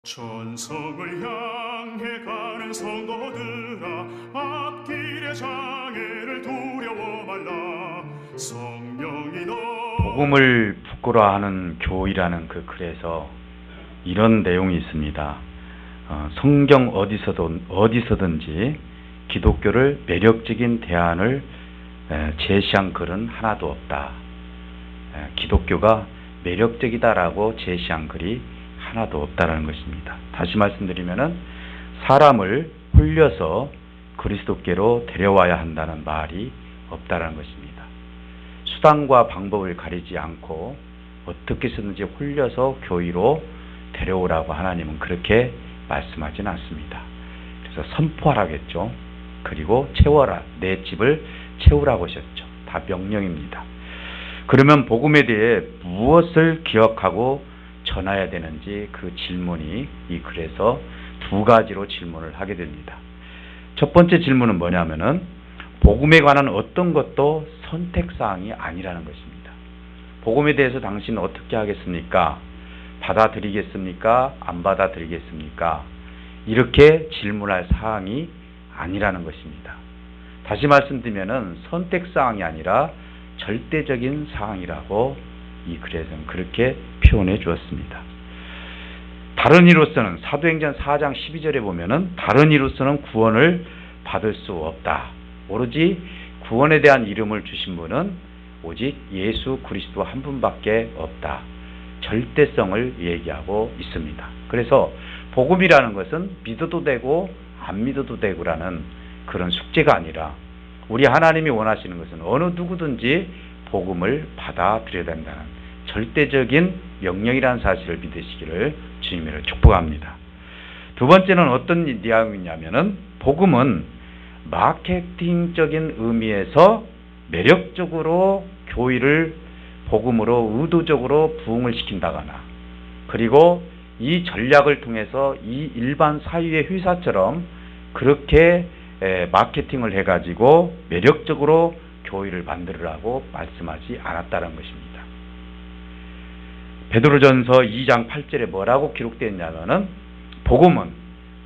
천성을 향해 가는 성도들아, 앞길의 장애를 두려워 말라. 성령이 너 복음을 부끄러워하는 교이라는 그 글에서 이런 내용이 있습니다. 성경 어디서든지 기독교를 매력적인 대안을 제시한 글은 하나도 없다. 기독교가 매력적이다라고 제시한 글이 하나도 없다라는 것입니다. 다시 말씀드리면은 사람을 홀려서 그리스도께로 데려와야 한다는 말이 없다라는 것입니다. 수단과 방법을 가리지 않고 어떻게 해서든지 홀려서 교회로 데려오라고 하나님은 그렇게 말씀하진 않습니다. 그래서 선포하라겠죠. 그리고 채워라. 내 집을 채우라고 하셨죠. 다 명령입니다. 그러면 복음에 대해 무엇을 기억하고 전해야 되는지 그 질문이 이 글에서 두 가지로 질문을 하게 됩니다. 첫 번째 질문은 뭐냐면은 복음에 관한 어떤 것도 선택사항이 아니라는 것입니다. 복음에 대해서 당신은 어떻게 하겠습니까? 받아들이겠습니까? 안 받아들이겠습니까? 이렇게 질문할 사항이 아니라는 것입니다. 다시 말씀드리면은 선택사항이 아니라 절대적인 사항이라고 이 글에서는 그렇게 표현해 주었습니다. 다른 이로서는 사도행전 4장 12절에 보면은 다른 이로서는 구원을 받을 수 없다. 오로지 구원에 대한 이름을 주신 분은 오직 예수 그리스도 한 분밖에 없다. 절대성을 얘기하고 있습니다. 그래서 복음이라는 것은 믿어도 되고 안 믿어도 되고라는 그런 숙제가 아니라 우리 하나님이 원하시는 것은 어느 누구든지 복음을 받아들여야 된다는 절대적인 명령이라는 사실을 믿으시기를 주님으로 축복합니다. 두 번째는 어떤 내용이냐면은 복음은 마케팅적인 의미에서 매력적으로 교회를 복음으로 의도적으로 부흥을 시킨다거나 그리고 이 전략을 통해서 이 일반 사회의 회사처럼 그렇게 마케팅을 해가지고 매력적으로 교회를 만들으라고 말씀하지 않았다는 것입니다. 베드로전서 2장 8절에 뭐라고 기록되어 있냐면은 복음은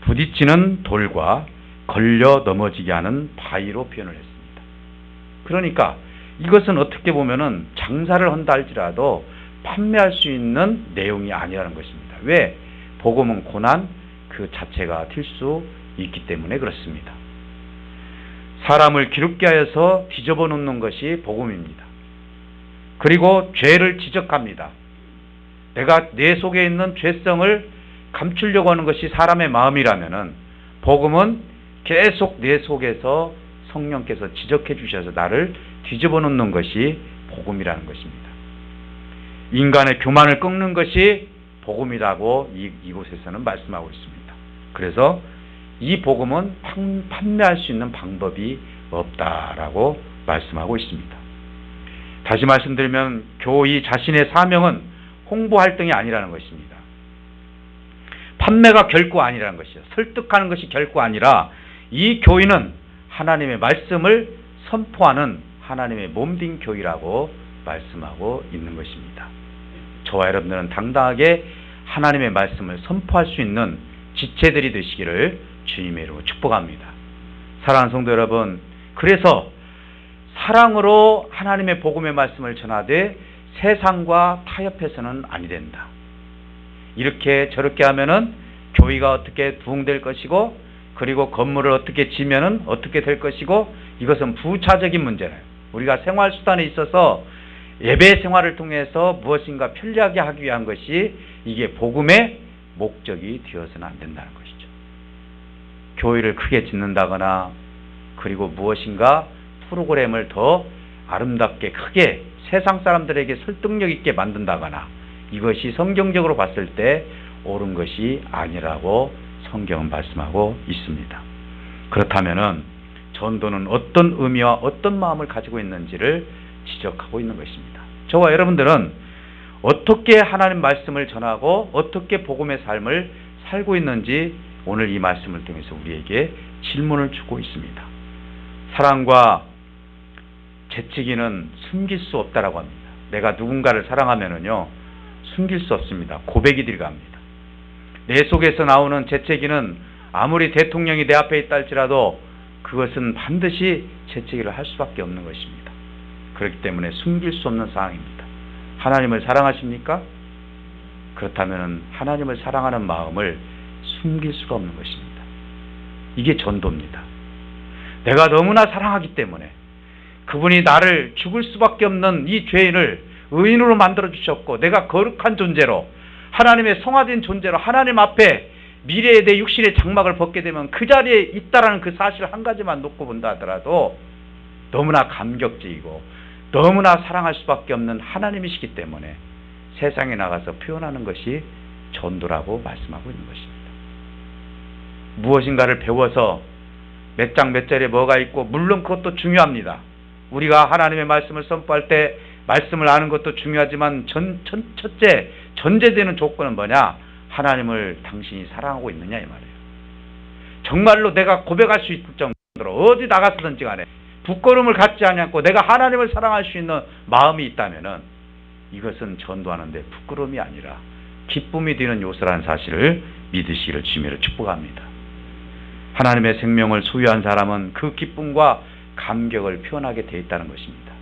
부딪히는 돌과 걸려 넘어지게 하는 바위로 표현을 했습니다. 그러니까 이것은 어떻게 보면은 장사를 한다 할지라도 판매할 수 있는 내용이 아니라는 것입니다. 왜? 복음은 고난 그 자체가 될 수 있기 때문에 그렇습니다. 사람을 기롭게 하여서 뒤집어 놓는 것이 복음입니다. 그리고 죄를 지적합니다. 내가 내 속에 있는 죄성을 감추려고 하는 것이 사람의 마음이라면은 복음은 계속 내 속에서 성령께서 지적해 주셔서 나를 뒤집어 놓는 것이 복음이라는 것입니다. 인간의 교만을 꺾는 것이 복음이라고 이곳에서는 말씀하고 있습니다. 그래서 이 복음은 판매할 수 있는 방법이 없다라고 말씀하고 있습니다. 다시 말씀드리면 교회 자신의 사명은 홍보 활동이 아니라는 것입니다. 판매가 결코 아니라는 것이죠. 설득하는 것이 결코 아니라 이 교회는 하나님의 말씀을 선포하는 하나님의 몸된 교회라고 말씀하고 있는 것입니다. 저와 여러분들은 당당하게 하나님의 말씀을 선포할 수 있는 지체들이 되시기를 주님의 이름으로 축복합니다. 사랑하는 성도 여러분, 그래서 사랑으로 하나님의 복음의 말씀을 전하되 세상과 타협해서는 아니 된다. 이렇게 저렇게 하면은 교회가 어떻게 부흥될 것이고 그리고 건물을 어떻게 지면은 어떻게 될 것이고 이것은 부차적인 문제예요. 우리가 생활 수단에 있어서 예배 생활을 통해서 무엇인가 편리하게 하기 위한 것이 이게 복음의 목적이 되어서는 안 된다는 것이죠. 교회를 크게 짓는다거나 그리고 무엇인가 프로그램을 더 아름답게 크게 세상 사람들에게 설득력 있게 만든다거나 이것이 성경적으로 봤을 때 옳은 것이 아니라고 성경은 말씀하고 있습니다. 그렇다면은 전도는 어떤 의미와 어떤 마음을 가지고 있는지를 지적하고 있는 것입니다. 저와 여러분들은 어떻게 하나님 말씀을 전하고 어떻게 복음의 삶을 살고 있는지 오늘 이 말씀을 통해서 우리에게 질문을 주고 있습니다. 사랑과 재치기는 숨길 수 없다라고 합니다. 내가 누군가를 사랑하면은요 숨길 수 없습니다. 고백이 들어갑니다. 내 속에서 나오는 재채기는 아무리 대통령이 내 앞에 있다 할지라도 그것은 반드시 재채기를 할 수밖에 없는 것입니다. 그렇기 때문에 숨길 수 없는 상황입니다. 하나님을 사랑하십니까? 그렇다면 하나님을 사랑하는 마음을 숨길 수가 없는 것입니다. 이게 전도입니다. 내가 너무나 사랑하기 때문에 그분이 나를 죽을 수밖에 없는 이 죄인을 의인으로 만들어 주셨고 내가 거룩한 존재로 하나님의 성화된 존재로 하나님 앞에 미래의 내 육신의 장막을 벗게 되면 그 자리에 있다라는 그 사실 한 가지만 놓고 본다 하더라도 너무나 감격적이고 너무나 사랑할 수밖에 없는 하나님이시기 때문에 세상에 나가서 표현하는 것이 전도라고 말씀하고 있는 것입니다. 무엇인가를 배워서 몇 장 몇 절에 뭐가 있고 물론 그것도 중요합니다. 우리가 하나님의 말씀을 선포할 때 말씀을 아는 것도 중요하지만 첫째 전제되는 조건은 뭐냐? 하나님을 당신이 사랑하고 있느냐 이 말이에요. 정말로 내가 고백할 수 있을 정도로 어디 나가서든지 간에 부끄러움을 갖지 않고 내가 하나님을 사랑할 수 있는 마음이 있다면은 이것은 전도하는데 부끄러움이 아니라 기쁨이 되는 요소라는 사실을 믿으시기를 주님으로 축복합니다. 하나님의 생명을 소유한 사람은 그 기쁨과 감격을 표현하게 되어 있다는 것입니다.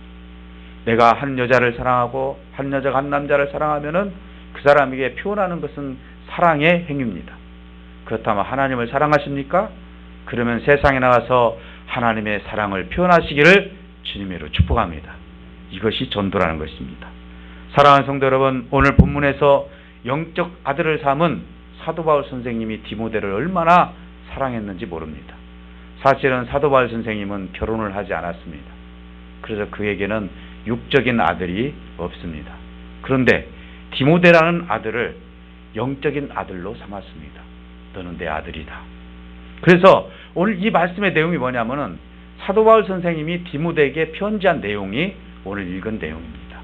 내가 한 여자를 사랑하고 한 여자가 한 남자를 사랑하면은 그 사람에게 표현하는 것은 사랑의 행위입니다. 그렇다면 하나님을 사랑하십니까? 그러면 세상에 나가서 하나님의 사랑을 표현하시기를 주님으로 축복합니다. 이것이 전도라는 것입니다. 사랑하는 성도 여러분, 오늘 본문에서 영적 아들을 삼은 사도 바울 선생님이 디모데를 얼마나 사랑했는지 모릅니다. 사실은 사도 바울 선생님은 결혼을 하지 않았습니다. 그래서 그에게는 육적인 아들이 없습니다. 그런데 디모데라는 아들을 영적인 아들로 삼았습니다. 너는 내 아들이다. 그래서 오늘 이 말씀의 내용이 뭐냐면은 사도 바울 선생님이 디모데에게 편지한 내용이 오늘 읽은 내용입니다.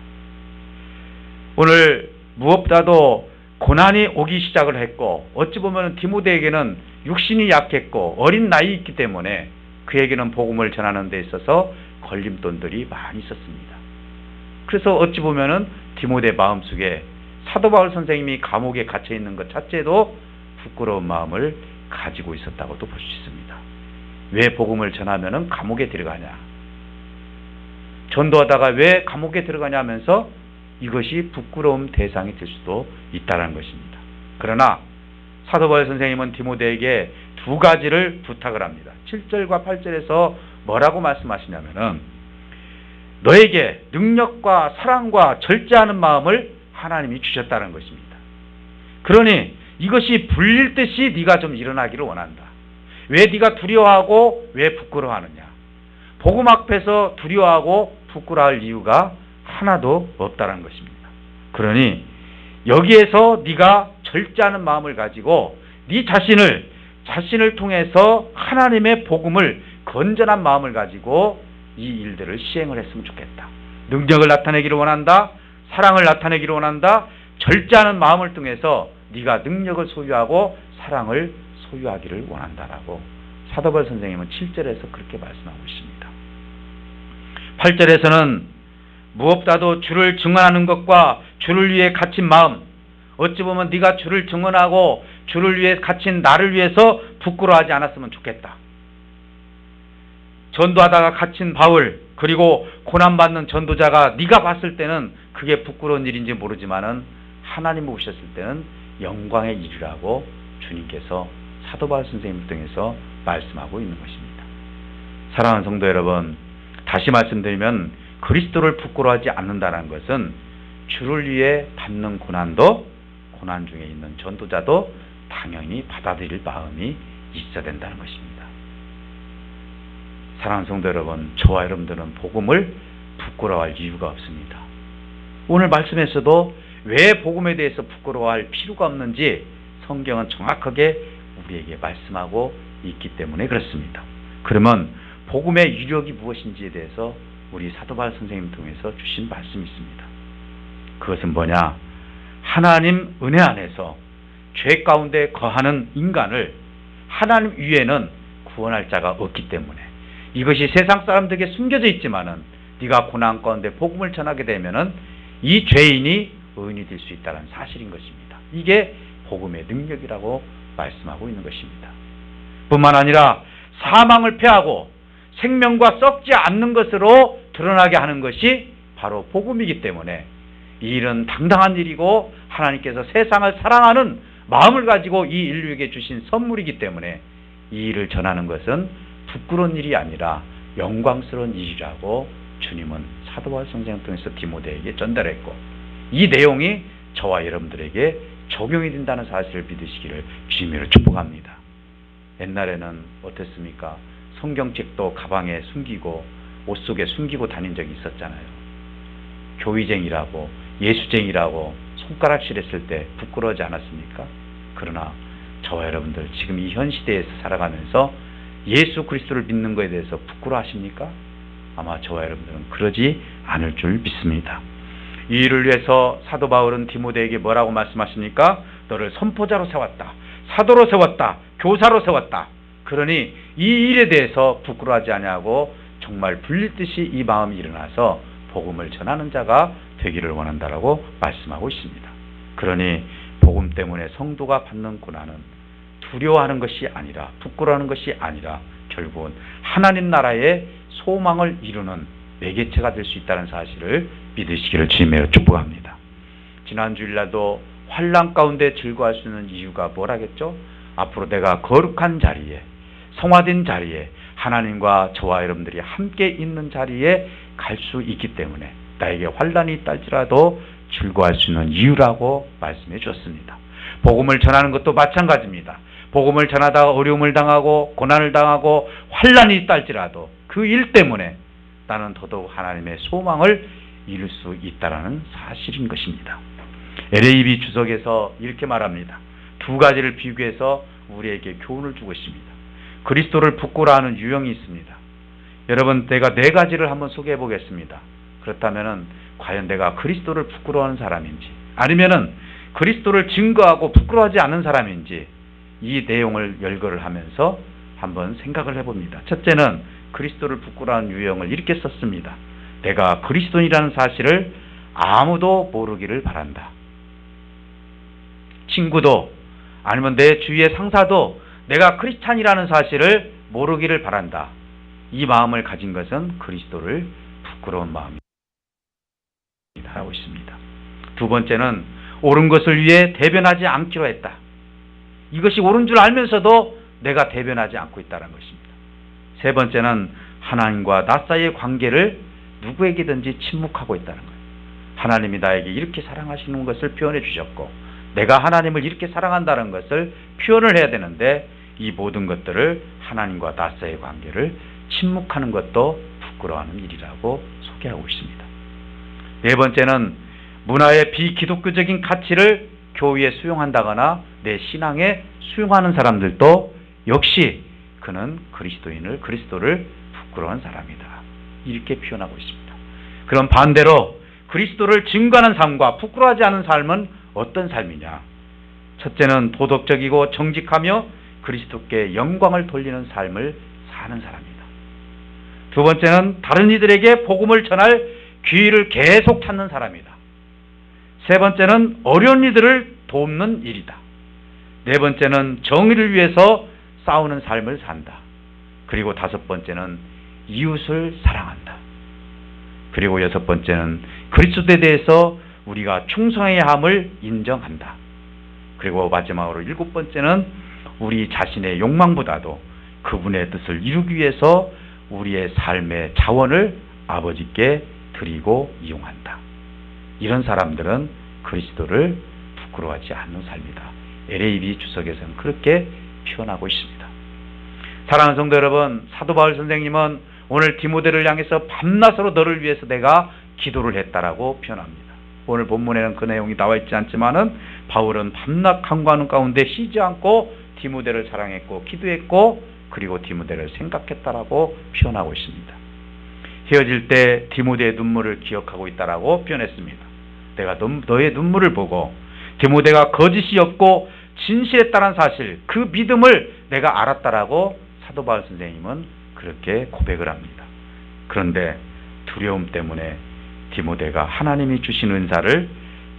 오늘 무엇보다도 고난이 오기 시작을 했고 어찌 보면 디모데에게는 육신이 약했고 어린 나이였기 때문에 그에게는 복음을 전하는 데 있어서 걸림돌들이 많이 있었습니다. 그래서 어찌 보면은 디모데 마음속에 사도 바울 선생님이 감옥에 갇혀 있는 것 자체도 부끄러운 마음을 가지고 있었다고도 볼 수 있습니다. 왜 복음을 전하면은 감옥에 들어가냐? 전도하다가 왜 감옥에 들어가냐 하면서 이것이 부끄러움 대상이 될 수도 있다는 것입니다. 그러나 사도 바울 선생님은 디모데에게 두 가지를 부탁을 합니다. 7절과 8절에서 뭐라고 말씀하시냐면은 너에게 능력과 사랑과 절제하는 마음을 하나님이 주셨다는 것입니다. 그러니 이것이 불릴 듯이 네가 좀 일어나기를 원한다. 왜 네가 두려워하고 왜 부끄러워하느냐? 복음 앞에서 두려워하고 부끄러워할 이유가 하나도 없다는 것입니다. 그러니 여기에서 네가 절제하는 마음을 가지고 네 자신을 통해서 하나님의 복음을 건전한 마음을 가지고 이 일들을 시행을 했으면 좋겠다. 능력을 나타내기를 원한다. 사랑을 나타내기를 원한다. 절제하는 마음을 통해서 네가 능력을 소유하고 사랑을 소유하기를 원한다라고 사도 바울 선생님은 7절에서 그렇게 말씀하고 있습니다. 8절에서는 무엇보다도 주를 증언하는 것과 주를 위해 갇힌 마음, 어찌 보면 네가 주를 증언하고 주를 위해 갇힌 나를 위해서 부끄러워하지 않았으면 좋겠다. 전도하다가 갇힌 바울 그리고 고난받는 전도자가 네가 봤을 때는 그게 부끄러운 일인지 모르지만은 하나님 보셨을 때는 영광의 일이라고 주님께서 사도 바울 선생님을 통해서 말씀하고 있는 것입니다. 사랑하는 성도 여러분, 다시 말씀드리면 그리스도를 부끄러워하지 않는다는 것은 주를 위해 받는 고난도 고난 중에 있는 전도자도 당연히 받아들일 마음이 있어야 된다는 것입니다. 사랑하는 성도 여러분, 저와 여러분들은 복음을 부끄러워할 이유가 없습니다. 오늘 말씀에서도 왜 복음에 대해서 부끄러워할 필요가 없는지 성경은 정확하게 우리에게 말씀하고 있기 때문에 그렇습니다. 그러면 복음의 유력이 무엇인지에 대해서 우리 사도 바울 선생님 통해서 주신 말씀이 있습니다. 그것은 뭐냐? 하나님 은혜 안에서 죄 가운데 거하는 인간을 하나님 위에는 구원할 자가 없기 때문에 이것이 세상 사람들에게 숨겨져 있지만은 네가 고난 가운데 복음을 전하게 되면은 이 죄인이 의인이 될 수 있다는 사실인 것입니다. 이게 복음의 능력이라고 말씀하고 있는 것입니다. 뿐만 아니라 사망을 패하고 생명과 썩지 않는 것으로 드러나게 하는 것이 바로 복음이기 때문에 이 일은 당당한 일이고 하나님께서 세상을 사랑하는 마음을 가지고 이 인류에게 주신 선물이기 때문에 이 일을 전하는 것은 부끄러운 일이 아니라 영광스러운 일이라고 주님은 사도 바울 선생을 통해서 디모데에게 전달했고, 이 내용이 저와 여러분들에게 적용이 된다는 사실을 믿으시기를 주님으로 축복합니다. 옛날에는 어땠습니까? 성경책도 가방에 숨기고 옷 속에 숨기고 다닌 적이 있었잖아요. 교의쟁이라고 예수쟁이라고 손가락질했을 때 부끄러워하지 않았습니까? 그러나 저와 여러분들 지금 이 현 시대에서 살아가면서 예수 그리스도를 믿는 것에 대해서 부끄러워하십니까? 아마 저와 여러분들은 그러지 않을 줄 믿습니다. 이 일을 위해서 사도 바울은 디모데에게 뭐라고 말씀하십니까? 너를 선포자로 세웠다, 사도로 세웠다, 교사로 세웠다. 그러니 이 일에 대해서 부끄러워하지 아니하고 정말 불릴듯이 이 마음이 일어나서 복음을 전하는 자가 되기를 원한다라고 말씀하고 있습니다. 그러니 복음 때문에 성도가 받는 고난은 두려워하는 것이 아니라, 부끄러워하는 것이 아니라 결국은 하나님 나라의 소망을 이루는 매개체가 될 수 있다는 사실을 믿으시기를 주님으로 축복합니다. 지난 주일날도 환난 가운데 즐거워할 수 있는 이유가 뭐라겠죠? 앞으로 내가 거룩한 자리에, 성화된 자리에, 하나님과 저와 여러분들이 함께 있는 자리에 갈 수 있기 때문에 나에게 환난이 있달지라도 즐거워할 수 있는 이유라고 말씀해 주셨습니다. 복음을 전하는 것도 마찬가지입니다. 복음을 전하다가 어려움을 당하고 고난을 당하고 환난이 있달지라도 그 일 때문에 나는 더더욱 하나님의 소망을 이룰 수 있다는 사실인 것입니다. LAB 주석에서 이렇게 말합니다. 두 가지를 비교해서 우리에게 교훈을 주고 있습니다. 그리스도를 부끄러워하는 유형이 있습니다. 여러분, 내가 네 가지를 한번 소개해 보겠습니다. 그렇다면 과연 내가 그리스도를 부끄러워하는 사람인지, 아니면은 그리스도를 증거하고 부끄러워하지 않는 사람인지, 이 내용을 열거를 하면서 한번 생각을 해봅니다. 첫째는 그리스도를 부끄러워하는 유형을 이렇게 썼습니다. 내가 그리스도인이라는 사실을 아무도 모르기를 바란다. 친구도 아니면 내 주위의 상사도 내가 크리스찬이라는 사실을 모르기를 바란다. 이 마음을 가진 것은 그리스도를 부끄러운 마음이라고 하고 있습니다. 두 번째는 옳은 것을 위해 대변하지 않기로 했다. 이것이 옳은 줄 알면서도 내가 대변하지 않고 있다는 것입니다. 세 번째는 하나님과 나 사이의 관계를 누구에게든지 침묵하고 있다는 거예요. 하나님이 나에게 이렇게 사랑하시는 것을 표현해 주셨고 내가 하나님을 이렇게 사랑한다는 것을 표현을 해야 되는데 이 모든 것들을 하나님과 나 사이의 관계를 침묵하는 것도 부끄러워하는 일이라고 소개하고 있습니다. 네 번째는 문화의 비기독교적인 가치를 교회에 수용한다거나 내 신앙에 수용하는 사람들도 역시 그는 그리스도를 부끄러워하는 사람이다. 이렇게 표현하고 있습니다. 그럼 반대로 그리스도를 증거하는 삶과 부끄러워하지 않은 삶은 어떤 삶이냐? 첫째는 도덕적이고 정직하며 그리스도께 영광을 돌리는 삶을 사는 사람이다. 두 번째는 다른 이들에게 복음을 전할 기회를 계속 찾는 사람이다. 세 번째는 어려운 이들을 돕는 일이다. 네 번째는 정의를 위해서 싸우는 삶을 산다. 그리고 다섯 번째는 이웃을 사랑한다. 그리고 여섯 번째는 그리스도에 대해서 우리가 충성해야 함을 인정한다. 그리고 마지막으로 일곱 번째는 우리 자신의 욕망보다도 그분의 뜻을 이루기 위해서 우리의 삶의 자원을 아버지께 드리고 이용한다. 이런 사람들은 그리스도를 부끄러워하지 않는 삶이다. LAB 주석에서는 그렇게 표현하고 있습니다. 사랑하는 성도 여러분, 사도 바울 선생님은 오늘 디모데를 향해서 밤낮으로 너를 위해서 내가 기도를 했다라고 표현합니다. 오늘 본문에는 그 내용이 나와 있지 않지만은 바울은 밤낮 간구하는 가운데 쉬지 않고 디모데를 사랑했고 기도했고 그리고 디모데를 생각했다라고 표현하고 있습니다. 헤어질 때 디모데의 눈물을 기억하고 있다라고 표현했습니다. 내가 너의 눈물을 보고 디모데가 거짓이 없고 진실했다는 사실, 그 믿음을 내가 알았다라고 사도 바울 선생님은 그렇게 고백을 합니다. 그런데 두려움 때문에 디모데가 하나님이 주신 은사를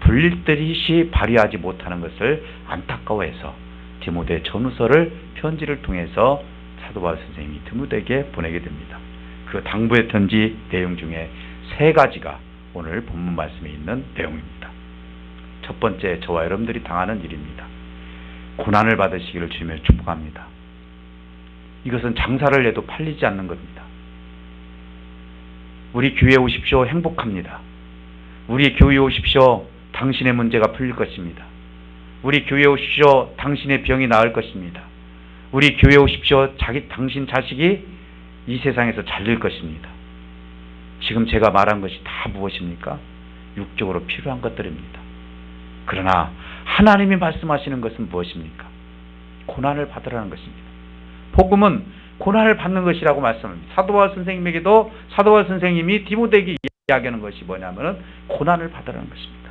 불릴 듯이 발휘하지 못하는 것을 안타까워해서 디모데 전후서를 편지를 통해서 사도 바울 선생님이 디모데에게 보내게 됩니다. 그 당부의 편지 내용 중에 3가지가 오늘 본문 말씀에 있는 내용입니다. 첫 번째, 저와 여러분들이 당하는 일입니다. 고난을 받으시기를 주님의 축복합니다. 이것은 장사를 해도 팔리지 않는 겁니다. 우리 교회에 오십시오. 행복합니다. 우리 교회에 오십시오. 당신의 문제가 풀릴 것입니다. 우리 교회에 오십시오. 당신의 병이 나을 것입니다. 우리 교회에 오십시오. 당신 자식이 이 세상에서 잘 될 것입니다. 지금 제가 말한 것이 다 무엇입니까? 육적으로 필요한 것들입니다. 그러나 하나님이 말씀하시는 것은 무엇입니까? 고난을 받으라는 것입니다. 복음은 고난을 받는 것이라고 말씀합니다. 사도 바울 선생님에게도 사도 바울 선생님이 디모데에게 이야기하는 것이 뭐냐면은 고난을 받으라는 것입니다.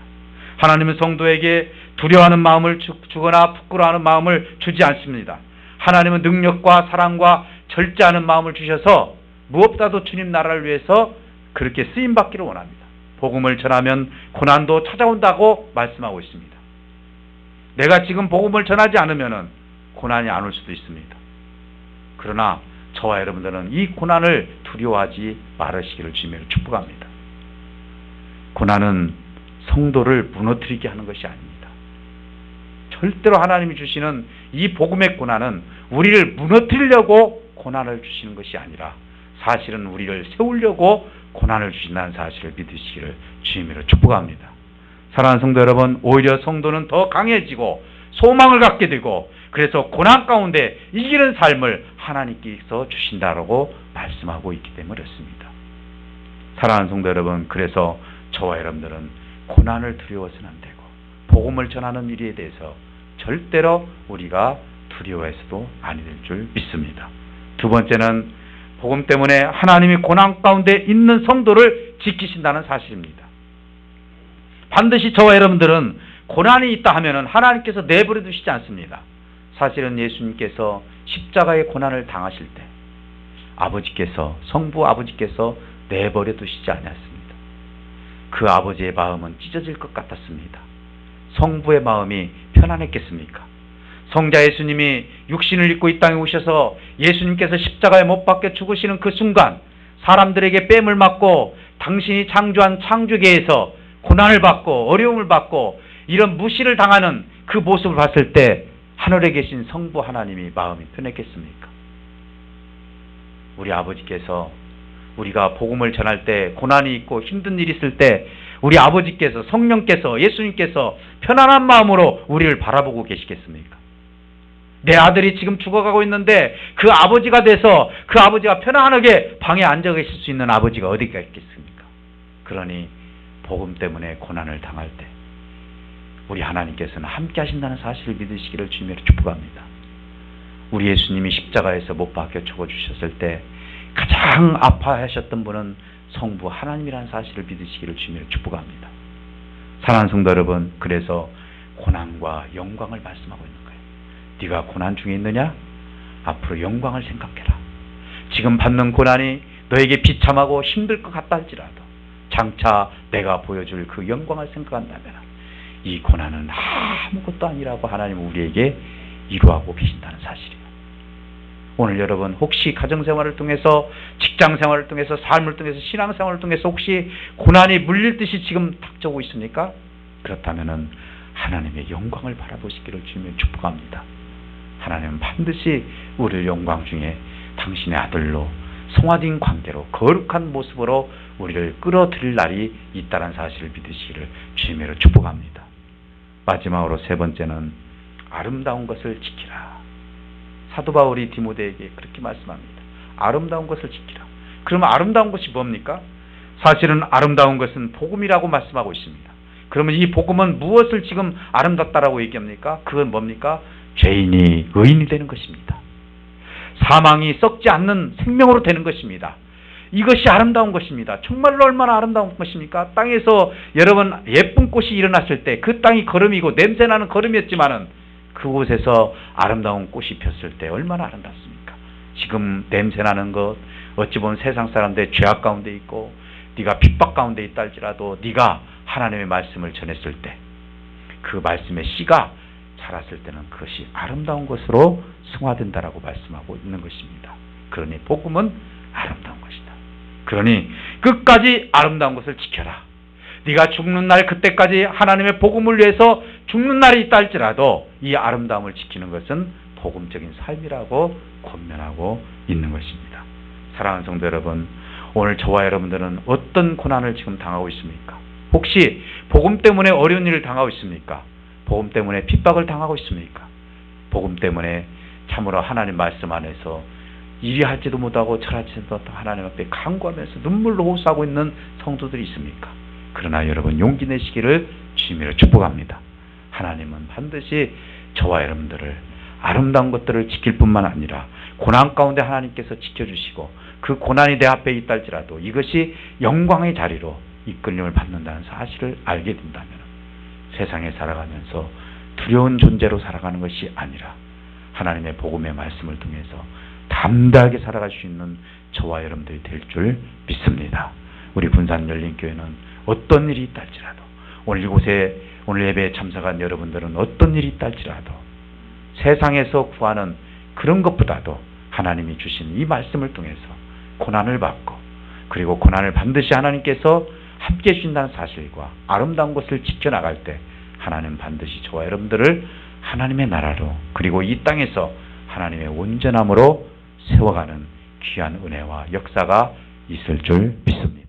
하나님은 성도에게 두려워하는 마음을 주거나 부끄러워하는 마음을 주지 않습니다. 하나님은 능력과 사랑과 절제하는 마음을 주셔서 무엇보다도 주님 나라를 위해서 그렇게 쓰임받기를 원합니다. 복음을 전하면 고난도 찾아온다고 말씀하고 있습니다. 내가 지금 복음을 전하지 않으면 고난이 안 올 수도 있습니다. 그러나 저와 여러분들은 이 고난을 두려워하지 말으시기를 주님으로 축복합니다. 고난은 성도를 무너뜨리게 하는 것이 아닙니다. 절대로 하나님이 주시는 이 복음의 고난은 우리를 무너뜨리려고 고난을 주시는 것이 아니라 사실은 우리를 세우려고 고난을 주신다는 사실을 믿으시기를 주님으로 축복합니다. 사랑하는 성도 여러분, 오히려 성도는 더 강해지고 소망을 갖게 되고 그래서 고난 가운데 이기는 삶을 하나님께서 주신다라고 말씀하고 있기 때문에 그렇습니다. 사랑하는 성도 여러분, 그래서 저와 여러분들은 고난을 두려워서는 안 되고 복음을 전하는 일에 대해서 절대로 우리가 두려워해서도 아니 될 줄 믿습니다. 두 번째는 복음 때문에 하나님이 고난 가운데 있는 성도를 지키신다는 사실입니다. 반드시 저와 여러분들은 고난이 있다 하면은 하나님께서 내버려 두시지 않습니다. 사실은 예수님께서 십자가의 고난을 당하실 때 아버지께서, 성부 아버지께서 내버려 두시지 않았습니다. 그 아버지의 마음은 찢어질 것 같았습니다. 성부의 마음이 편안했겠습니까? 성자 예수님이 육신을 입고 이 땅에 오셔서 예수님께서 십자가에 못 박혀 죽으시는 그 순간 사람들에게 뺨을 맞고 당신이 창조한 창조계에서 고난을 받고 어려움을 받고 이런 무시를 당하는 그 모습을 봤을 때 하늘에 계신 성부 하나님이 마음이 편했겠습니까? 우리 아버지께서 우리가 복음을 전할 때 고난이 있고 힘든 일이 있을 때 우리 아버지께서 성령께서 예수님께서 편안한 마음으로 우리를 바라보고 계시겠습니까? 내 아들이 지금 죽어가고 있는데 그 아버지가 돼서 그 아버지가 편안하게 방에 앉아 계실 수 있는 아버지가 어디가 있겠습니까? 그러니 복음 때문에 고난을 당할 때 우리 하나님께서는 함께 하신다는 사실을 믿으시기를 주님으로 축복합니다. 우리 예수님이 십자가에서 못 박혀 죽어주셨을 때 가장 아파하셨던 분은 성부 하나님이라는 사실을 믿으시기를 주님으로 축복합니다. 사랑하는 성도 여러분, 그래서 고난과 영광을 말씀하고 있는 거예요. 네가 고난 중에 있느냐? 앞으로 영광을 생각해라. 지금 받는 고난이 너에게 비참하고 힘들 것 같다 할지라도 장차 내가 보여줄 그 영광을 생각한다면 이 고난은 아무것도 아니라고 하나님은 우리에게 이루하고 계신다는 사실이에요. 오늘 여러분 혹시 가정생활을 통해서 직장생활을 통해서 삶을 통해서 신앙생활을 통해서 혹시 고난이 물릴 듯이 지금 닥쳐오고 있습니까? 그렇다면 하나님의 영광을 바라보시기를 주님을 축복합니다. 하나님은 반드시 우리를 영광 중에 당신의 아들로 성화된 관계로 거룩한 모습으로 우리를 끌어들일 날이 있다는 사실을 믿으시기를 주님으로 축복합니다. 마지막으로 세 번째는 아름다운 것을 지키라. 사도 바울이 디모데에게 그렇게 말씀합니다. 아름다운 것을 지키라. 그러면 아름다운 것이 뭡니까? 사실은 아름다운 것은 복음이라고 말씀하고 있습니다. 그러면 이 복음은 무엇을 지금 아름답다라고 얘기합니까? 그건 뭡니까? 죄인이 의인이 되는 것입니다. 사망이 썩지 않는 생명으로 되는 것입니다. 이것이 아름다운 것입니다. 정말로 얼마나 아름다운 것입니까? 땅에서 여러분 예쁜 꽃이 일어났을 때 그 땅이 거름이고 냄새나는 거름이었지만은 그곳에서 아름다운 꽃이 폈을 때 얼마나 아름답습니까? 지금 냄새나는 것 어찌 보면 세상 사람들 죄악 가운데 있고 네가 핍박 가운데 있다 할지라도 네가 하나님의 말씀을 전했을 때 그 말씀의 씨가 자랐을 때는 그것이 아름다운 것으로 승화된다라고 말씀하고 있는 것입니다. 그러니 복음은 아름다운 것이다. 그러니 끝까지 아름다운 것을 지켜라. 네가 죽는 날 그때까지 하나님의 복음을 위해서 죽는 날이 있다 할지라도 이 아름다움을 지키는 것은 복음적인 삶이라고 권면하고 있는 것입니다. 사랑하는 성도 여러분, 오늘 저와 여러분들은 어떤 고난을 지금 당하고 있습니까? 혹시 복음 때문에 어려운 일을 당하고 있습니까? 복음 때문에 핍박을 당하고 있습니까? 복음 때문에 참으로 하나님 말씀 안에서 이리 할지도 못하고 저할지도 못하고 하나님 앞에 간구하면서 눈물로 호소하고 있는 성도들이 있습니까? 그러나 여러분 용기 내시기를 주님으로 축복합니다. 하나님은 반드시 저와 여러분들을 아름다운 것들을 지킬 뿐만 아니라 고난 가운데 하나님께서 지켜주시고 그 고난이 내 앞에 있다 할지라도 이것이 영광의 자리로 이끌림을 받는다는 사실을 알게 된다면 세상에 살아가면서 두려운 존재로 살아가는 것이 아니라 하나님의 복음의 말씀을 통해서 담대하게 살아갈 수 있는 저와 여러분들이 될 줄 믿습니다. 우리 군산열린교회는 어떤 일이 있다 할지라도 오늘 이곳에 오늘 예배에 참석한 여러분들은 어떤 일이 있다 할지라도 세상에서 구하는 그런 것보다도 하나님이 주신 이 말씀을 통해서 고난을 받고 그리고 고난을 반드시 하나님께서 함께 해주신다는 사실과 아름다운 것을 지켜나갈 때 하나님 반드시 저와 여러분들을 하나님의 나라로 그리고 이 땅에서 하나님의 온전함으로 세워가는 귀한 은혜와 역사가 있을 줄 믿습니다.